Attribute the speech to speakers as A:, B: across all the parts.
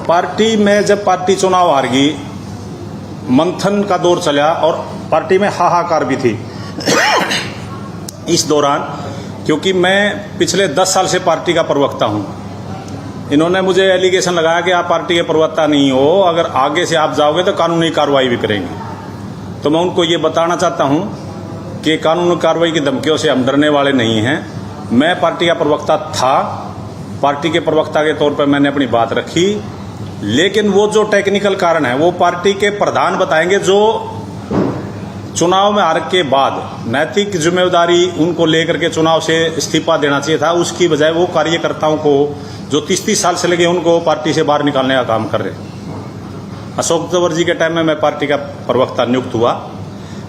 A: Party में जब party चुनाव हार गई, मंथन का दौर चला और पार्टी में हाहाकार भी थी इस दौरान, क्योंकि मैं पिछले 10 साल से पार्टी का प्रवक्ता हूं। इन्होंने मुझे एलिगेशन लगाया कि आप पार्टी के प्रवक्ता नहीं हो, अगर आगे से आप जाओगे तो कानूनी कार्रवाई भी करेंगे। तो मैं उनको ये बताना चाहता हूं कि कानूनी कार्रवाई की धमकियों से हम डरने वाले नहीं हैं। मैं पार्टी का प्रवक्ता था, पार्टी के प्रवक्ता के तौर पर मैंने अपनी बात रखी, लेकिन वो जो टेक्निकल कारण है वो पार्टी के प्रधान बताएंगे। जो चुनाव में हार के बाद नैतिक जिम्मेदारी उनको लेकर के चुनाव से इस्तीफा देना चाहिए था, उसकी बजाय वो कार्यकर्ताओं को जो 30-30 साल से लगे उनको पार्टी से बाहर निकालने का काम कर रहे। अशोक तंवर जी के टाइम में मैं पार्टी का प्रवक्ता नियुक्त हुआ।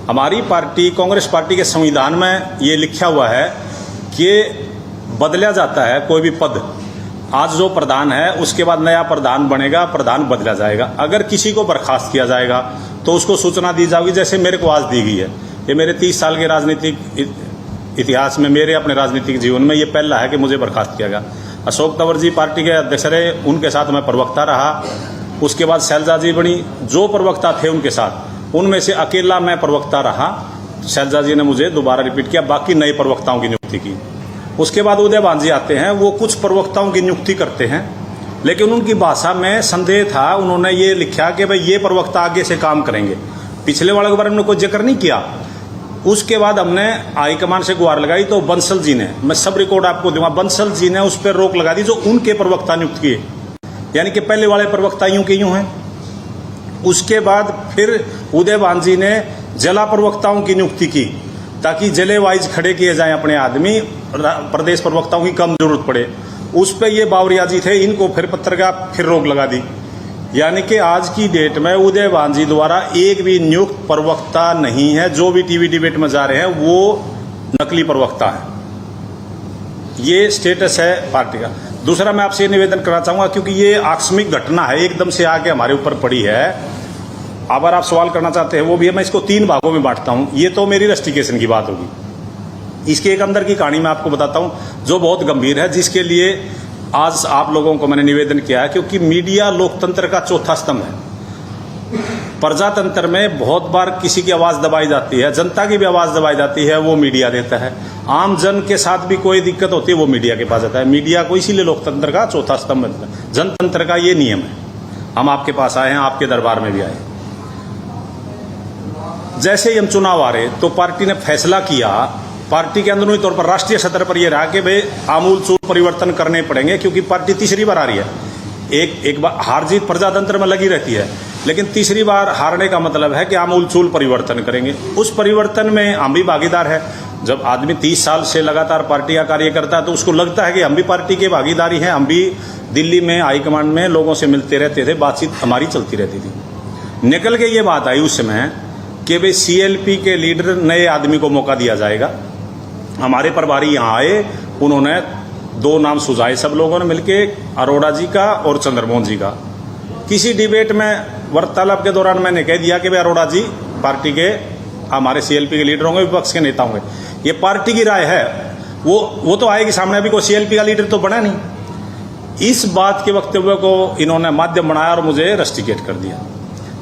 A: हमारी पार्टी, कांग्रेस पार्टी के संविधान में ये लिखा हुआ है कि बदला जाता है कोई भी पद। आज जो प्रधान है उसके बाद नया प्रधान बनेगा, प्रधान बदला जाएगा। अगर किसी को बर्खास्त किया जाएगा तो उसको सूचना दी जाएगी, जैसे मेरे को आज दी गई है। ये मेरे 30 साल के राजनीतिक इतिहास में, मेरे अपने राजनीतिक जीवन में ये पहला है कि मुझे बर्खास्त किया गया। अशोक तंवर जी पार्टी के अध्यक्ष रहे, उनके साथ मैं प्रवक्ता रहा। उसके बाद शैलजा जी बनी, जो प्रवक्ता थे उनके साथ, उनमें से अकेला मैं प्रवक्ता रहा। शैलजा जी ने मुझे दोबारा रिपीट किया, बाकी नए प्रवक्ताओं की नियुक्ति की। उसके बाद उदयभान जी आते हैं, वो कुछ प्रवक्ताओं की नियुक्ति करते हैं, लेकिन उनकी भाषा में संदेह था। उन्होंने ये लिखा कि भाई ये प्रवक्ता आगे से काम करेंगे, पिछले वाले के बारे में कोई जिक्र नहीं किया। उसके बाद हमने हाईकमान से गुहार लगाई तो बंसल जी ने, मैं सब रिकॉर्ड आपको दूंगा, बंसल जी ने उस पर रोक लगा दी जो उनके प्रवक्ता नियुक्त किए, यानी कि पहले वाले प्रवक्ता यूं के यूं हैं। उसके बाद फिर उदयभान जी ने जिला प्रवक्ताओं की नियुक्ति की ताकि जिले वाइज खड़े किए जाएं अपने आदमी, प्रदेश प्रवक्ताओं की कम जरूरत पड़े। उस पर ये बावरिया जी थे, इनको फिर पत्रकार फिर रोक लगा दी। यानी कि आज की डेट में उदयभान जी द्वारा एक भी नियुक्त प्रवक्ता नहीं है। जो भी टीवी डिबेट में जा रहे हैं वो नकली प्रवक्ता है। ये स्टेटस है पार्टी का। दूसरा मैं आपसे निवेदन करना चाहूंगा, क्योंकि ये आकस्मिक घटना है, एकदम से आके हमारे ऊपर पड़ी है। अगर आप सवाल करना चाहते हैं वो भी है। मैं इसको 3 भागों में बांटता हूं। ये तो मेरी रस्टिकेशन की बात होगी। इसके एक अंदर की कहानी मैं आपको बताता हूं जो बहुत गंभीर है, जिसके लिए आज आप लोगों को मैंने निवेदन किया है। क्योंकि मीडिया लोकतंत्र का चौथा स्तंभ है। प्रजातंत्र में बहुत बार किसी की आवाज दबाई जाती है, जनता की भी आवाज दबाई जाती है, वो मीडिया देता है। आम जन के साथ भी कोई दिक्कत होती है वो मीडिया के पास जाता है। मीडिया को इसीलिए लोकतंत्र का चौथा स्तंभ बनता है। जनतंत्र का ये नियम है। हम आपके पास आए हैं, आपके दरबार में भी आए। जैसे ही हम चुनाव आ रहे तो पार्टी ने फैसला किया, पार्टी के अंदरूनी तौर पर राष्ट्रीय स्तर पर यह रहा कि भाई आमूल चूल परिवर्तन करने पड़ेंगे, क्योंकि पार्टी तीसरी बार आ रही है। एक बार हार जीत प्रजातंत्र में लगी रहती है, लेकिन तीसरी बार हारने का मतलब है कि आमूल चूल परिवर्तन करेंगे। उस परिवर्तन में हम भी भागीदार है। जब आदमी 30 साल से लगातार पार्टी का कार्य करता है तो उसको लगता है कि हम भी पार्टी के भागीदारी हैं। हम भी दिल्ली में हाईकमांड में लोगों से मिलते रहते थे, बातचीत हमारी चलती रहती थी। निकल के ये बात आई उस समय कि भाई CLP के लीडर नए आदमी को मौका दिया जाएगा। हमारे प्रभारी यहाँ आए, उन्होंने 2 नाम सुझाए, सब लोगों ने मिलके, अरोड़ा जी का और चंद्रमोहन जी का। किसी डिबेट में वार्तालाप के दौरान मैंने कह दिया कि भाई अरोड़ा जी पार्टी के हमारे CLP के लीडर होंगे, विपक्ष के नेता होंगे। ये पार्टी की राय है, वो तो आएगी सामने। अभी कोई CLP का लीडर तो बना नहीं। इस बात के वक्तव्य को इन्होंने माध्यम बनाया और मुझे रस्टिकेट कर दिया।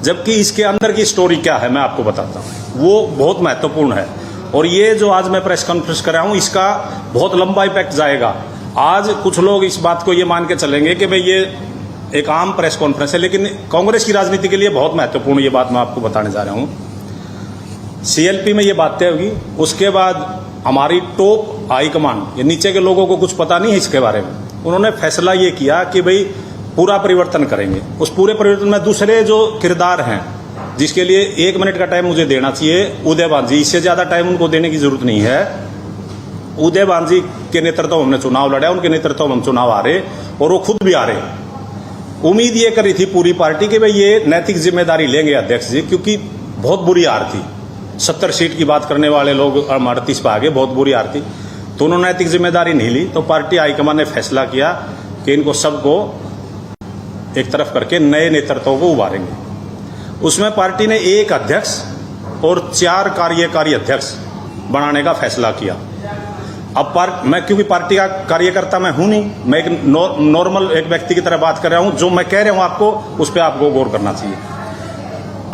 A: जबकि इसके अंदर की स्टोरी क्या है मैं आपको बताता हूँ, वो बहुत महत्वपूर्ण है। और ये जो आज मैं प्रेस कॉन्फ्रेंस कर रहा हूँ, इसका बहुत लंबा इफेक्ट जाएगा। आज कुछ लोग इस बात को ये मान के चलेंगे कि भाई ये एक आम प्रेस कॉन्फ्रेंस है, लेकिन कांग्रेस की राजनीति के लिए बहुत महत्वपूर्ण ये बात मैं आपको बताने जा रहा हूँ। CLP में ये बात तय होगी। उसके बाद हमारी टॉप हाईकमान, ये नीचे के लोगों को कुछ पता नहीं है इसके बारे में, उन्होंने फैसला ये किया कि भाई पूरा परिवर्तन करेंगे। उस पूरे परिवर्तन में दूसरे जो किरदार हैं, जिसके लिए 1 मिनट का टाइम मुझे देना चाहिए, उदयभान जी, इससे ज्यादा टाइम उनको देने की जरूरत नहीं है। उदयभान जी के नेतृत्व हमने चुनाव लड़ा, उनके नेतृत्व में हम चुनाव आ रहे और वो खुद भी आ रहे। उम्मीद ये करी थी पूरी पार्टी कि भाई ये नैतिक जिम्मेदारी लेंगे अध्यक्ष जी, क्योंकि बहुत बुरी हार थी। 70 सीट की बात करने वाले लोग 38 पे आ गए, बहुत बुरी हार थी। तो उन्होंने नैतिक जिम्मेदारी नहीं ली। तो पार्टी हाईकमान ने फैसला किया कि इनको सबको एक तरफ करके नए नेतृत्व को उभारेंगे। उसमें पार्टी ने 1 अध्यक्ष और 4 कार्यकारी अध्यक्ष बनाने का फैसला किया। अब मैं क्योंकि पार्टी का कार्यकर्ता मैं हूं नहीं, मैं एक नॉर्मल एक व्यक्ति की तरह बात कर रहा हूं। जो मैं कह रहा हूं आपको, उस पर आपको गौर करना चाहिए।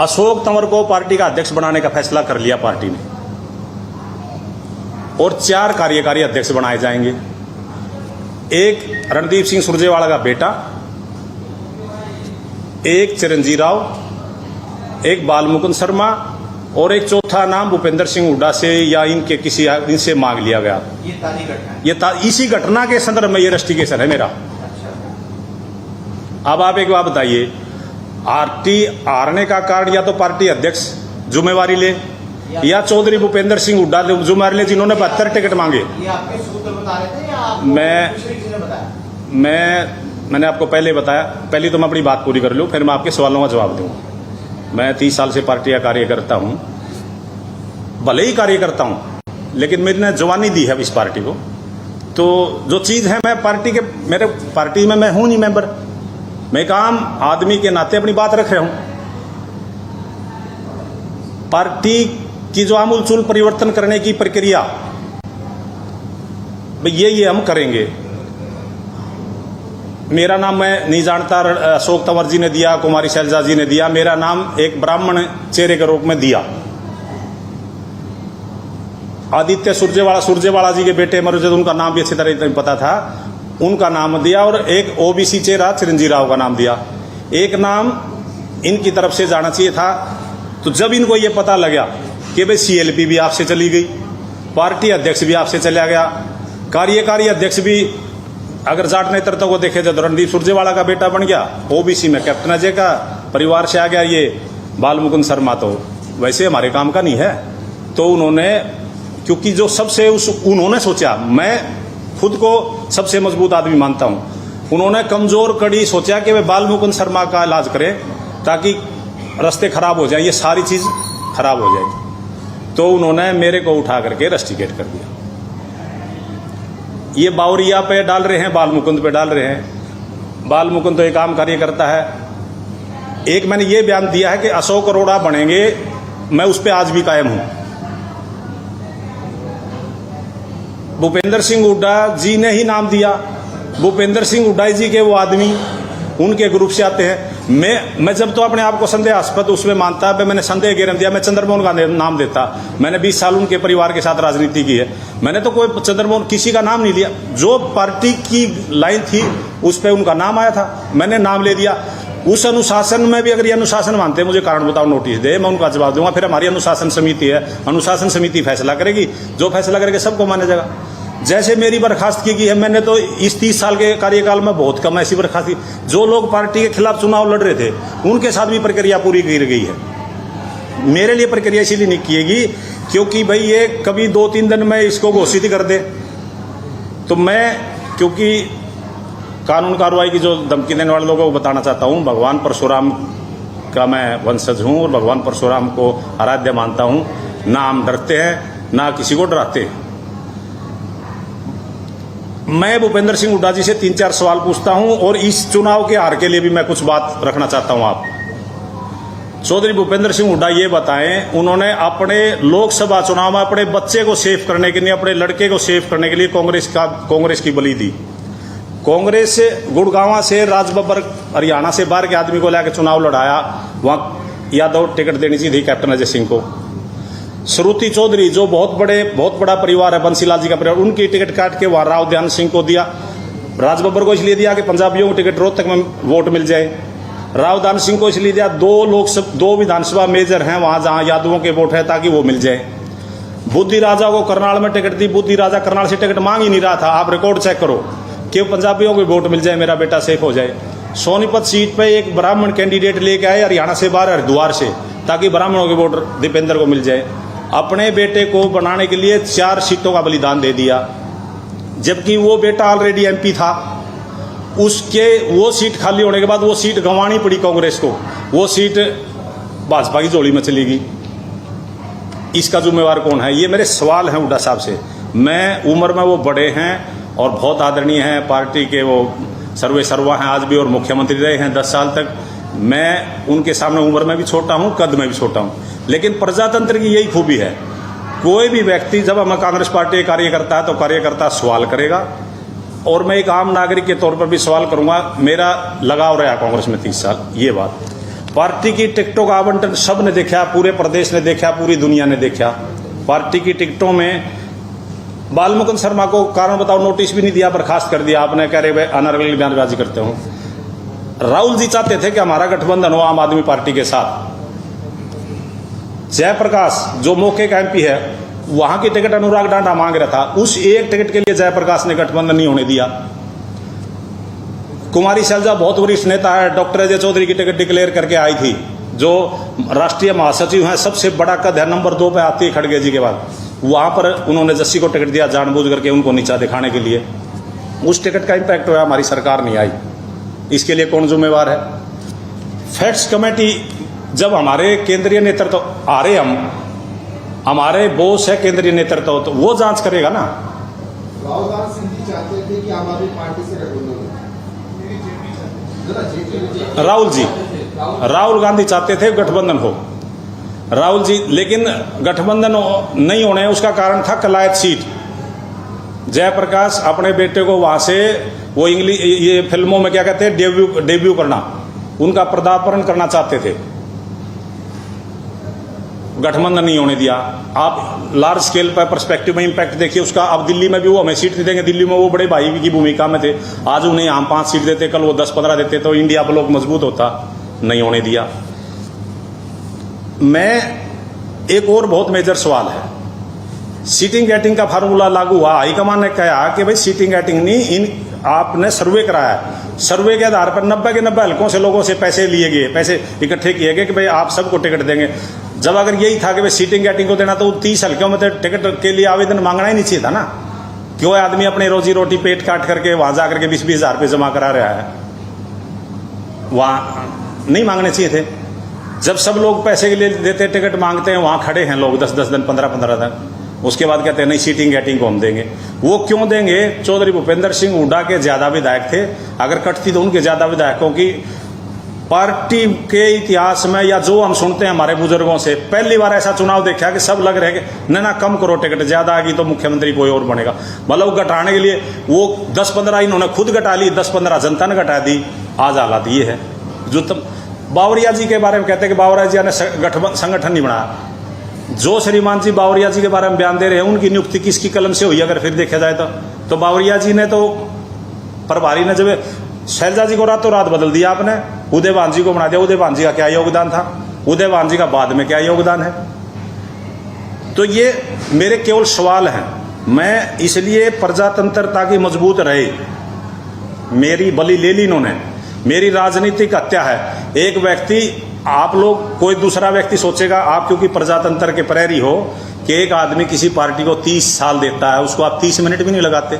A: अशोक तंवर को पार्टी का अध्यक्ष बनाने का फैसला कर लिया पार्टी ने, और 4 कार्यकारी अध्यक्ष बनाए जाएंगे। एक रणदीप सिंह सुरजेवाला का बेटा, एक चिरंजीव राव, एक बालमुकुंद शर्मा, और एक चौथा नाम भूपेंद्र सिंह हुड्डा से या इनके किसी इनसे मांग लिया गया। इसी घटना के संदर्भ में ये रस्टिकेशन है मेरा। अब आप एक बात बताइए, पार्टी हारने का कारण या तो पार्टी अध्यक्ष जिम्मेवारी ले, या चौधरी भूपेंद्र सिंह हुड्डा जिम्मेवारी ले, जिन्होंने 72 टिकट मांगे।
B: ये आपके सूत्र बता रहे थे या आपको किसी ने बताया?
A: मैंने आपको पहले बताया। पहले तो मैं अपनी बात पूरी कर लूं, फिर मैं आपके सवालों का जवाब दूंगा। मैं 30 साल से पार्टी का कार्यकर्ता हूं, भले ही कार्यकर्ता हूं, लेकिन मैंने जवानी दी है इस पार्टी को। तो जो चीज है, मैं पार्टी के, मेरे पार्टी में मैं हूं नहीं मेंबर, मैं एक आम आदमी के नाते अपनी बात रख रहा हूं। पार्टी की जो आमूलचूल परिवर्तन करने की प्रक्रिया, ये हम करेंगे। मेरा नाम मैं नहीं जानता, अशोक तंवर जी ने दिया, कुमारी शैलजा जी ने दिया, मेरा नाम एक ब्राह्मण चेहरे के रूप में दिया। आदित्य सुरजेवाला जी के बेटे मरुजद, उनका नाम भी अच्छी तरह पता था, उनका नाम दिया, और एक ओबीसी चेहरा चिरंजीव राव का नाम दिया। एक नाम इनकी तरफ से जाना चाहिए था। तो जब इनको ये पता लगा कि भाई सीएलपी भी आपसे चली गई, पार्टी अध्यक्ष भी आपसे चला गया, कार्यकारी अध्यक्ष भी अगर जाट नेतृत्व को देखे तो रणदीप सुरजेवाला का बेटा बन गया, ओबीसी में कैप्टन अजय का परिवार से आ गया ये बालमुकुंद शर्मा, तो वैसे हमारे काम का नहीं है। तो उन्होंने, क्योंकि जो सबसे उन्होंने सोचा, मैं खुद को सबसे मजबूत आदमी मानता हूं, उन्होंने कमजोर कड़ी सोचा कि वे बालमुकुंद शर्मा का इलाज करें ताकि रास्ते खराब हो जाए, ये सारी चीज खराब हो जाएगी। तो उन्होंने मेरे को उठा करके रस्टिकेट कर दिया। ये बावरिया पे डाल रहे हैं, बालमुकुंद पे डाल रहे हैं। बालमुकुंद तो एक आम कार्यकर्ता है। एक मैंने ये बयान दिया है कि अशोक अरोड़ा बनेंगे, मैं उस पर आज भी कायम हूं। भूपेंद्र सिंह हुड्डा जी ने ही नाम दिया, भूपेंद्र सिंह हुड्डा जी के वो आदमी उनके ग्रुप से आते हैं। मैं जब तो अपने आप को संदेहास्पद उसमें मानता है, मैंने संदेह गिरम दिया, मैं चंद्रमोहन का नाम देता। मैंने 20 साल उनके परिवार के साथ राजनीति की है, मैंने तो कोई चंद्रमोहन किसी का नाम नहीं लिया। जो पार्टी की लाइन थी उस पर उनका नाम आया था, मैंने नाम ले दिया। उस अनुशासन में भी अगर ये अनुशासन मानते हैं, मुझे कारण बताओ, नोटिस दे, मैं उनका जवाब दूंगा। फिर हमारी अनुशासन समिति है, अनुशासन समिति फैसला करेगी, जो फैसला करेगी सबको माना जाएगा। जैसे मेरी बर्खास्तगी की है, मैंने तो इस 30 साल के कार्यकाल में बहुत कम ऐसी बर्खास्तगी, जो लोग पार्टी के खिलाफ चुनाव लड़ रहे थे उनके साथ भी प्रक्रिया पूरी की गई है। मेरे लिए प्रक्रिया इसीलिए नहीं किएगी क्योंकि भाई ये कभी 2-3 दिन में इसको घोषित ही कर दे, तो मैं, क्योंकि कानून कार्रवाई की जो धमकी देने वाले लोगों को बताना चाहता हूं, भगवान परशुराम का मैं वंशज हूं और भगवान परशुराम को आराध्य मानता हूं। ना हम डरते हैं ना किसी को डराते हैं। मैं भूपेंद्र सिंह हुड्डा जी से 3-4 सवाल पूछता हूं और इस चुनाव के हार के लिए भी मैं कुछ बात रखना चाहता हूं। आप चौधरी भूपेंद्र सिंह हुड्डा ये बताएं, उन्होंने अपने लोकसभा चुनाव में अपने बच्चे को सेव करने के लिए, अपने लड़के को सेव करने के लिए कांग्रेस की बलि दी। कांग्रेस गुड़गांव से राजबब्बर हरियाणा से बाहर के आदमी को लेकर चुनाव लड़ाया, वहां यादव टिकट देनी चाहिए थी कैप्टन अजय सिंह को। श्रुति चौधरी जो बहुत बड़ा परिवार है, बंसीलाल जी का परिवार, उनकी टिकट काट के वहां राव ध्यान सिंह को दिया। राजबब्बर को इसलिए दिया कि पंजाबियों को टिकट रोहतक में वोट मिल जाए। राव ध्यान सिंह को इसलिए दिया, 2 विधानसभा मेजर हैं वहां जहां यादवों के वोट है, ताकि वो मिल जाए। बुद्धि राजा को करनाल में टिकट दी, बुद्धि राजा करनाल से टिकट मांग ही नहीं रहा था। आप रिकॉर्ड चेक करो कि पंजाबियों को वोट मिल जाए, मेरा बेटा सेफ हो जाए। सोनीपत सीट पे एक ब्राह्मण कैंडिडेट लेके आए हरियाणा से बाहर, हरिद्वार से, ताकि ब्राह्मणों के वोट दीपेंद्र को मिल जाए। अपने बेटे को बनाने के लिए 4 सीटों का बलिदान दे दिया, जबकि वो बेटा ऑलरेडी एमपी था। उसके वो सीट खाली होने के बाद वो सीट गंवानी पड़ी कांग्रेस को, वो सीट भाजपा की झोली में चली गई। इसका जिम्मेवार कौन है? ये मेरे सवाल हैं हुड्डा साहब से। मैं उम्र में वो बड़े हैं और बहुत आदरणीय हैं, पार्टी के वो सर्वे सर्वा हैं आज भी, और मुख्यमंत्री रहे हैं 10 साल तक। मैं उनके सामने उम्र में भी छोटा हूं, कद में भी छोटा हूं, लेकिन प्रजातंत्र की यही खूबी है कोई भी व्यक्ति, जब हमें कांग्रेस पार्टी कार्यकर्ता है तो कार्यकर्ता सवाल करेगा, और मैं एक आम नागरिक के तौर पर भी सवाल करूंगा। मेरा लगाव रहा कांग्रेस में 30 साल। ये बात, पार्टी की टिकटों का आवंटन सब ने देखा, पूरे प्रदेश ने देखा, पूरी दुनिया ने देखा। पार्टी की टिकटों में बालमुकुंद शर्मा को कारण बताओ नोटिस भी नहीं दिया, बर्खास्त कर दिया आपने, कह रहे अनर्गल बयानबाजी करते हो। राहुल जी चाहते थे कि हमारा गठबंधन हो आम आदमी पार्टी के साथ। जयप्रकाश जो मौके का एमपी है, वहां की टिकट अनुराग डांडा मांग रहा था, उस एक टिकट के लिए जयप्रकाश ने गठबंधन नहीं होने दिया। कुमारी शैलजा बहुत वरिष्ठ नेता है, डॉक्टर अजय चौधरी की टिकट डिक्लेयर करके आई थी, जो राष्ट्रीय महासचिव हैं, सबसे बड़ा कद है, नंबर 2 पे आती है खड़गे जी के बाद। वहां पर उन्होंने जस्सी को टिकट दिया जानबूझ करके, उनको नीचा दिखाने के लिए। उस टिकट का इंपैक्ट हुआ, हमारी सरकार नहीं आई। इसके लिए कौन जिम्मेवार है? फैक्ट्स कमेटी, जब हमारे केंद्रीय नेतृत्व आ रहे, हमारे बोस है केंद्रीय नेतृत्व, तो वो जांच करेगा ना।
B: राहुल सिंह जी चाहते थे कि आम आदमी पार्टी से गठबंधन हो।
A: राहुल गांधी चाहते थे गठबंधन हो, राहुल जी, लेकिन गठबंधन नहीं होने उसका कारण था कलायत सीट। जयप्रकाश अपने बेटे को वहां से वो इंग्लिश ये फिल्मों में क्या कहते हैं डेब्यू करना, उनका पदार्पण करना चाहते थे, गठबंधन नहीं होने दिया। आप लार्ज स्केल पर पर्सपेक्टिव में इंपैक्ट देखिए उसका। अब दिल्ली में भी वो हमें सीट नहीं देंगे, दिल्ली में वो बड़े भाई की भूमिका में थे, आज उन्हें हम 5 सीट देते, कल वो 10-15 देते, तो इंडिया ब्लॉक मजबूत होता, नहीं होने दिया। मैं एक और बहुत मेजर सवाल है, सीटिंग गेटिंग का फार्मूला लागू हुआ, हाईकमान ने कहा कि भाई सीटिंग गेटिंग नहीं, आपने सर्वे कराया, सर्वे के आधार पर 90 के 90 हल्कों से लोगों से पैसे लिए गए, पैसे इकट्ठे किए गए कि भाई आप सबको टिकट देंगे। जब अगर यही था कि भाई सीटिंग गेटिंग को देना, तो 30 हल्कों में तो टिकट के लिए आवेदन मांगना ही नहीं चाहिए था ना। क्यों आदमी अपने रोजी रोटी पेट काट करके वहां जाकर के 20-20 हजार रुपये जमा करा रहा है, वहां नहीं मांगने चाहिए थे। जब सब लोग पैसे के लिए देते, टिकट मांगते हैं, वहां खड़े हैं लोग 10-10 दिन, 15-15 दिन, उसके बाद कहते हैं नहीं सीटिंग गेटिंग को हम देंगे। वो क्यों देंगे? चौधरी भूपेंद्र सिंह हुड्डा के ज्यादा विधायक थे, अगर कटती तो उनके ज्यादा विधायकों की। पार्टी के इतिहास में या जो हम सुनते हैं हमारे बुजुर्गों से, पहली बार ऐसा चुनाव देखा कि सब लग रहे कि ना कम करो टिकट, ज्यादा आ गई तो मुख्यमंत्री कोई और बनेगा। मतलब घटाने के लिए वो 10-15 इन्होंने खुद घटा ली, 10-15 जनता ने घटा दी। आज हालात ये है। जो बावरिया जी के बारे में कहते हैं कि बावरिया जी ने संगठन नहीं बनाया, जो श्रीमान जी बावरिया जी के बारे में बयान दे रहे हैं, उनकी नियुक्ति किसकी कलम से हुई अगर फिर देखा जाए तो बावरिया जी ने, तो प्रभारी ने जब शैलजा जी को रातों रात बदल दिया आपने, उदयभान जी को बना दिया। उदयभान जी का क्या योगदान था? उदयभान जी का बाद में क्या योगदान है? तो ये मेरे केवल सवाल हैं। मैं इसलिए प्रजातंत्रता की मजबूत रहे, मेरी बलि ले ली इन्होंने, मेरी राजनीतिक हत्या है। एक व्यक्ति, आप लोग, कोई दूसरा व्यक्ति सोचेगा आप क्योंकि प्रजातंत्र के प्रहरी हो कि एक आदमी किसी पार्टी को 30 साल देता है, उसको आप 30 मिनट भी नहीं लगाते,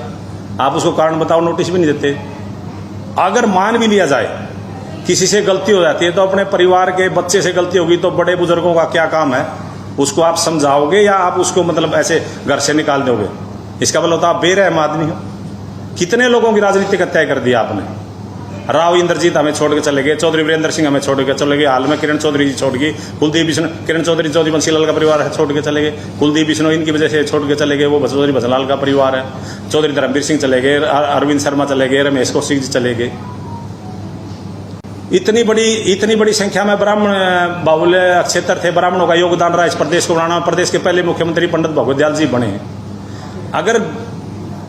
A: आप उसको कारण बताओ नोटिस भी नहीं देते। अगर मान भी लिया जाए किसी से गलती हो जाती है, तो अपने परिवार के बच्चे से गलती होगी तो बड़े बुजुर्गों का क्या काम है? उसको आप समझाओगे या आप उसको मतलब ऐसे घर से निकाल दोगे? इसका मतलब होता आप बेरहम आदमी हो। कितने लोगों की राजनीतिक हत्या कर दी आपने। राव इंद्रजीत हमें छोड़ के चले गए, चौधरी वीरेंद्र सिंह हमें छोड़ के चले गए, हाल में किरण चौधरी जी छोड़ गई, कुलदीप बिश्नोई, किरण चौधरी चौधरी बंसीलाल का परिवार है, छोड़ के चले गए, कुलदीप बिश्नोई इनकी वजह से छोड़ के चले गए, वो चौधरी भजनलाल का परिवार है, चौधरी धर्मवीर सिंह चले गए, अरविंद शर्मा चले गए, रमेश कौशिक जी चले गए। इतनी बड़ी संख्या में ब्राह्मण बाहुल्य क्षेत्र थे, ब्राह्मणों का योगदान रहा इस प्रदेश को बनाना। प्रदेश के पहले मुख्यमंत्री पंडित भगवत दयाल जी बने। अगर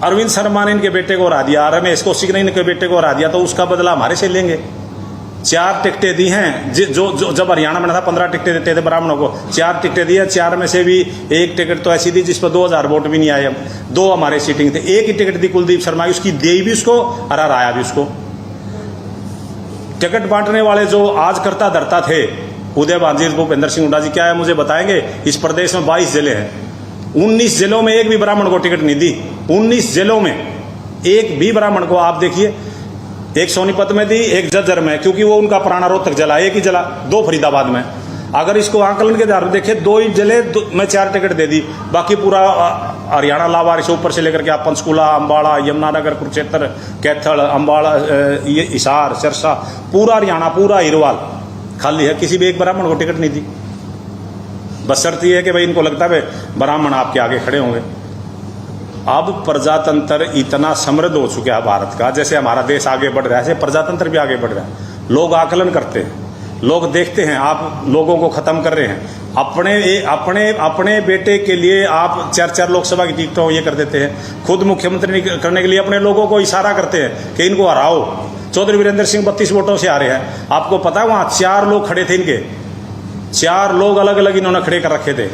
A: अरविंद शर्मा ने इनके बेटे को हरा दिया, रमेश कौशिक ने इनके बेटे को हरा दिया, तो उसका बदला हमारे से लेंगे। 4 टिकटें दी हैं, जो जब हरियाणा बना था 15 टिकटें देते थे ब्राह्मणों को, 4 टिकटें दी है। 4 में से भी 1 टिकट तो ऐसी दी जिस पर 2000 वोट भी नहीं आए। हम 2 हमारे सीटिंग थे, 1 ही टिकट दी कुलदीप शर्मा की, उसकी दे भी उसको, हराया भी उसको। टिकट बांटने वाले जो आज करता धरता थे, उदयभान जी, भूपेंद्र सिंह हुड्डा जी, क्या है मुझे बताएंगे? इस प्रदेश में 22 जिले हैं, 19 जिलों में एक भी ब्राह्मण को टिकट नहीं दी। 19 जिलों में एक भी ब्राह्मण को आप देखिए, एक सोनीपत में दी, एक झज्जर में, क्योंकि वो उनका पुराना रोहतक जला, एक ही जला, 2 फरीदाबाद में। अगर इसको आंकलन के आधार पर देखे, 2 ही जिले में 4 टिकट दे दी, बाकी पूरा हरियाणा लावारिश से ऊपर से लेकर के आप पंचकूला, अम्बाड़ा, यमुनानगर, कुरुक्षेत्र, कैथल, अम्बाड़ा, ये हिसार, सिरसा, पूरा हरियाणा, पूरा हिरवाल खाली है, किसी भी एक ब्राह्मण को टिकट नहीं दी। बशर्ते है कि भाई इनको लगता है ब्राह्मण आपके आगे खड़े होंगे। अब प्रजातंत्र इतना समृद्ध हो चुका है भारत का, जैसे हमारा देश आगे बढ़ रहा है ऐसे प्रजातंत्र भी आगे बढ़ रहा है। लोग आकलन करते हैं, लोग देखते हैं आप लोगों को खत्म कर रहे हैं। अपने बेटे के लिए आप 4-4 लोकसभा की टिकटों ये कर देते हैं, खुद मुख्यमंत्री करने के लिए अपने लोगों को इशारा करते हैं कि इनको हराओ। चौधरी वीरेंद्र सिंह 32 वोटों से हारे हैं। आपको पता है वहां 4 लोग खड़े थे, इनके 4 लोग अलग अलग इन्होंने खड़े कर रखे थे।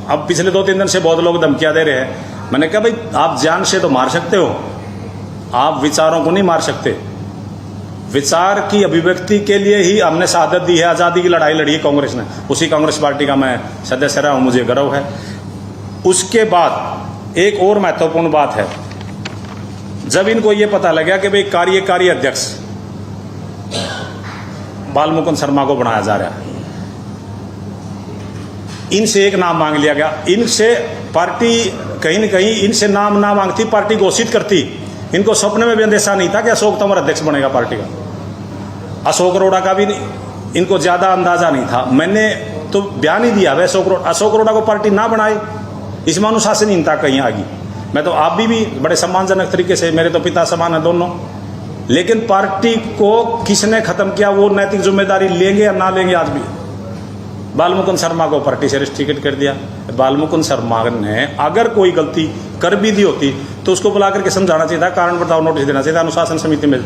A: अब पिछले 2-3 दिन से बहुत लोग धमकियां दे रहे हैं। मैंने कहा भाई आप जान से तो मार सकते हो, आप विचारों को नहीं मार सकते। विचार की अभिव्यक्ति के लिए ही हमने शहादत दी है, आज़ादी की लड़ाई लड़ी है कांग्रेस ने, उसी कांग्रेस पार्टी का मैं सदस्य रहा हूं, मुझे गर्व है। उसके बाद एक और महत्वपूर्ण बात है, जब इनको ये पता लगा कि भाई कार्यकारी अध्यक्ष बालमुकुंद शर्मा को बनाया जा रहा है, इनसे एक नाम मांग लिया गया। इनसे पार्टी कहीं न कहीं इनसे नाम ना मांगती, पार्टी घोषित करती। इनको सपने में भी अंदेशा नहीं था कि अशोक तंवर अध्यक्ष बनेगा पार्टी का। अशोक अरोड़ा का भी इनको ज्यादा अंदाजा नहीं था। मैंने तो बयान ही दिया, अशोक अरोड़ा को पार्टी ना बनाए, इसमें अनुशासनहीनता कहीं आ गई। मैं तो आप भी बड़े सम्मानजनक तरीके से, मेरे तो पिता समान है दोनों, लेकिन पार्टी को किसने खत्म किया वो नैतिक जिम्मेदारी लेंगे या ना लेंगे। आज भी बालमुकुंद शर्मा को पार्टी से टिकट कर दिया। बालमुकुंद शर्मा ने अगर कोई गलती कर भी दी होती तो उसको बुला करके समझाना चाहिए था, कारण बताओ नोटिस देना चाहिए था अनुशासन समिति में।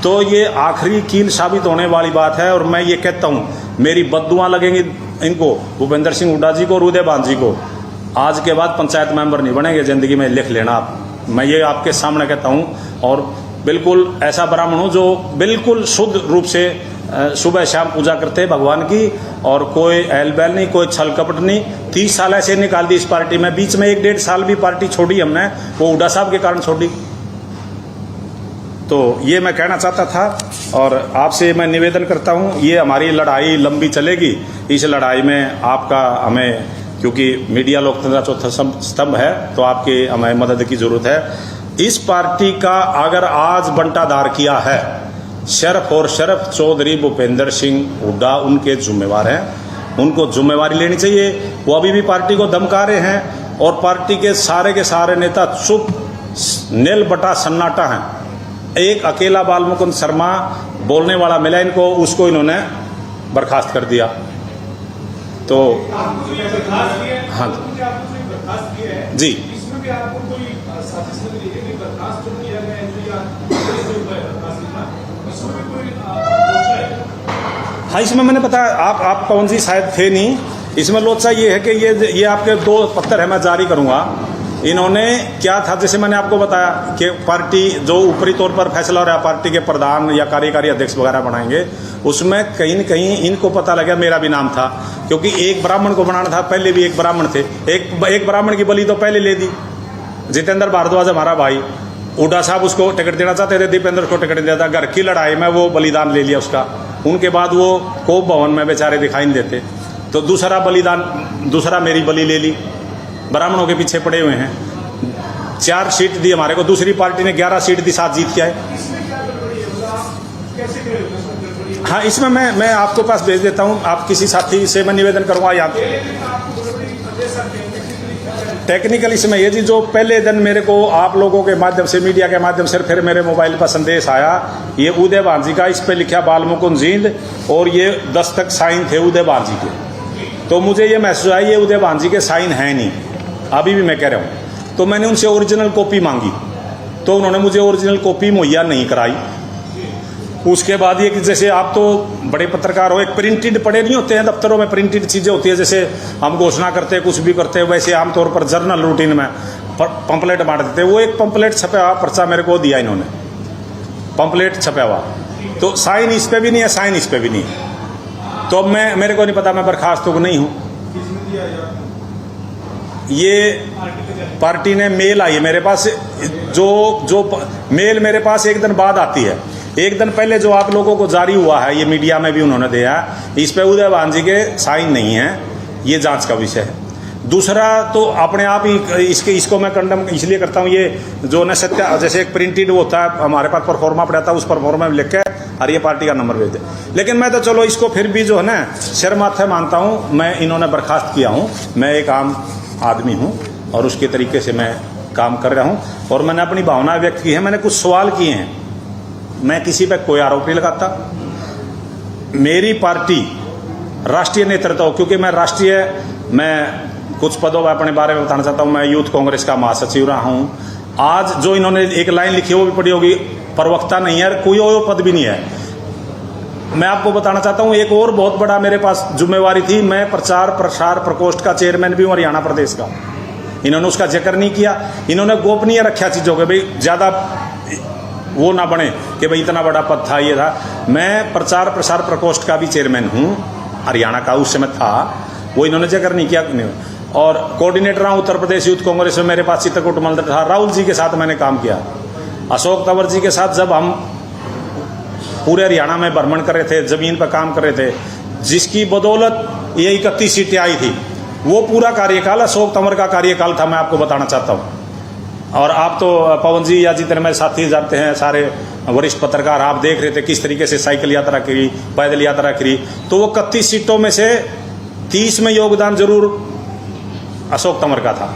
A: तो ये आखिरी कील साबित होने वाली बात है। और मैं ये कहता हूँ, मेरी बद्दुआं लगेंगी इनको, भूपेंद्र सिंह हुड्डा जी को और उदय भान जी को। आज के बाद पंचायत मेंबर नहीं बनेंगे जिंदगी में, लिख लेना आप। मैं ये आपके सामने कहता हूँ। और बिल्कुल ऐसा ब्राह्मण हूँ जो बिल्कुल शुद्ध रूप से सुबह शाम पूजा करते हैं भगवान की, और कोई एल बैल नहीं, कोई छल कपट नहीं। 30 साल ऐसे निकाल दी इस पार्टी में। बीच में 1-1.5 साल भी पार्टी छोड़ी हमने, वो हुड्डा साहब के कारण छोड़ी। तो ये मैं कहना चाहता था और आपसे मैं निवेदन करता हूँ, ये हमारी लड़ाई लंबी चलेगी। इस लड़ाई में आपका हमें, क्योंकि मीडिया लोकतंत्र का चौथा स्तंभ है, तो आपकी हमें मदद की जरूरत है। इस पार्टी का अगर आज बंटाधार किया है शरफ और शरफ चौधरी भूपेंद्र सिंह हुड्डा उनके जिम्मेवार हैं, उनको जिम्मेवारी लेनी चाहिए। वो अभी भी पार्टी को धमका रहे हैं और पार्टी के सारे नेता चुप नील बटा सन्नाटा हैं। एक अकेला बालमुकुंद शर्मा बोलने वाला मिला इनको, उसको इन्होंने बर्खास्त कर दिया। तो हाँ जी, हाँ इसमें मैंने बताया, आप पवन जी शायद थे नहीं। इसमें लोचा ये है कि ये आपके 2 पत्र है, मैं जारी करूंगा। इन्होंने क्या था, जैसे मैंने आपको बताया कि पार्टी जो ऊपरी तौर पर फैसला हो रहा है, पार्टी के प्रधान या कार्यकारी अध्यक्ष वगैरह बनाएंगे, उसमें कहीं न कहीं इनको पता लगा मेरा भी नाम था, क्योंकि एक ब्राह्मण को बनाना था। पहले भी एक ब्राह्मण थे, एक ब्राह्मण की बलि तो पहले ले दी। जितेंद्र भारद्वाज हमारा भाई, हुड्डा साहब उसको टिकट देना चाहते थे, दीपेंद्र को टिकट दिया था। घर की लड़ाई में वो बलिदान ले लिया उसका। उनके बाद वो कोप भवन में बेचारे दिखाई नहीं देते, तो दूसरा मेरी बलि ले ली। ब्राह्मणों के पीछे पड़े हुए हैं। 4 सीट दी हमारे को, दूसरी पार्टी ने 11 सीट दी, 7 जीत के आए। हाँ इसमें मैं आपको पास भेज देता हूँ, आप किसी साथी से मैं निवेदन करूँगा। यहाँ टेक्निकल इसमें ये जी, जो पहले दिन मेरे को आप लोगों के माध्यम से, मीडिया के माध्यम से फिर मेरे मोबाइल पर संदेश आया, ये उदय भान जी का, इस पे लिखा बालमुकुंद जींद और ये दस्तक साइन थे उदय भान जी के। तो मुझे ये महसूस आया ये उदय भान जी के साइन हैं नहीं, अभी भी मैं कह रहा हूँ। तो मैंने उनसे ओरिजिनल कॉपी मांगी, तो उन्होंने मुझे ओरिजिनल कॉपी मुहैया नहीं कराई। उसके बाद ये कि जैसे आप तो बड़े पत्रकार हो, एक प्रिंटेड पड़े नहीं होते हैं दफ्तरों में, प्रिंटेड चीज़ें होती है, जैसे हम घोषणा करते हैं कुछ भी करते हैं, वैसे आमतौर पर जर्नल रूटीन में पंपलेट बांट देते हैं। वो एक पंपलेट छपा हुआ पर्चा मेरे को दिया इन्होंने, पंपलेट छपा हुआ। तो साइन इस पे भी नहीं है, साइन इस पे भी नहीं है। तो मेरे को नहीं पता, मैं बर्खास्त तो नहीं हूँ। ये पार्टी ने मेल आई है मेरे पास, जो मेल मेरे पास एक दिन बाद आती है। एक दिन पहले जो आप लोगों को जारी हुआ है, ये मीडिया में भी उन्होंने दिया, इस पे उदय भान जी के साइन नहीं है, ये जांच का विषय है। दूसरा तो अपने आप ही इसको मैं कंडम इसलिए करता हूँ, ये जो न सत्य जैसे एक प्रिंटेड होता है हमारे पास परफॉर्मा पड़ा था, उस परफॉर्मा में लिख के और ये पार्टी का नंबर भेज दे। लेकिन मैं तो चलो इसको फिर भी जो है ना सिर माथे मानता हूँ, मैं इन्होंने बर्खास्त किया हूँ, मैं एक आम आदमी हूँ और उसके तरीके से मैं काम कर रहा हूँ और मैंने अपनी भावना व्यक्त की है, मैंने कुछ सवाल किए हैं, मैं किसी पर कोई आरोप नहीं लगाता। मेरी पार्टी राष्ट्रीय नेतृत्व, क्योंकि मैं कुछ पदों पर अपने बारे में बताना चाहता हूं, मैं यूथ कांग्रेस का महासचिव रहा हूं। आज जो इन्होंने एक लाइन लिखी वो भी पढ़ी होगी, प्रवक्ता नहीं है, कोई और पद भी नहीं है। मैं आपको बताना चाहता हूं एक और बहुत बड़ा मेरे पास जिम्मेवारी थी, मैं प्रचार प्रसार प्रकोष्ठ का चेयरमैन भी हूं हरियाणा प्रदेश का। इन्होंने उसका जिक्र नहीं किया, इन्होंने गोपनीय रखा चीजों के, भाई ज्यादा वो ना बने कि भाई इतना बड़ा पद था ये था। मैं प्रचार प्रसार प्रकोष्ठ का भी चेयरमैन हूं हरियाणा का, उस समय था, वो इन्होंने जिक्र नहीं किया। और कोऑर्डिनेटर रहा उत्तर प्रदेश यूथ कांग्रेस में, मेरे पास चित्रकूट मंडल था, राहुल जी के साथ मैंने काम किया, अशोक तंवर जी के साथ जब हम पूरे हरियाणा में भ्रमण कर रहे थे, जमीन पर काम कर रहे थे, जिसकी बदौलत ये 31 सीटें आई थी, वो पूरा कार्यकाल अशोक तंवर का कार्यकाल था, मैं आपको बताना चाहता हूँ। और आप तो पवन जी या जितने मेरे साथी जाते हैं सारे वरिष्ठ पत्रकार, आप देख रहे थे किस तरीके से साइकिल यात्रा करी, पैदल यात्रा करी, तो वो 31 सीटों में से 30 में योगदान जरूर अशोक तंवर का था।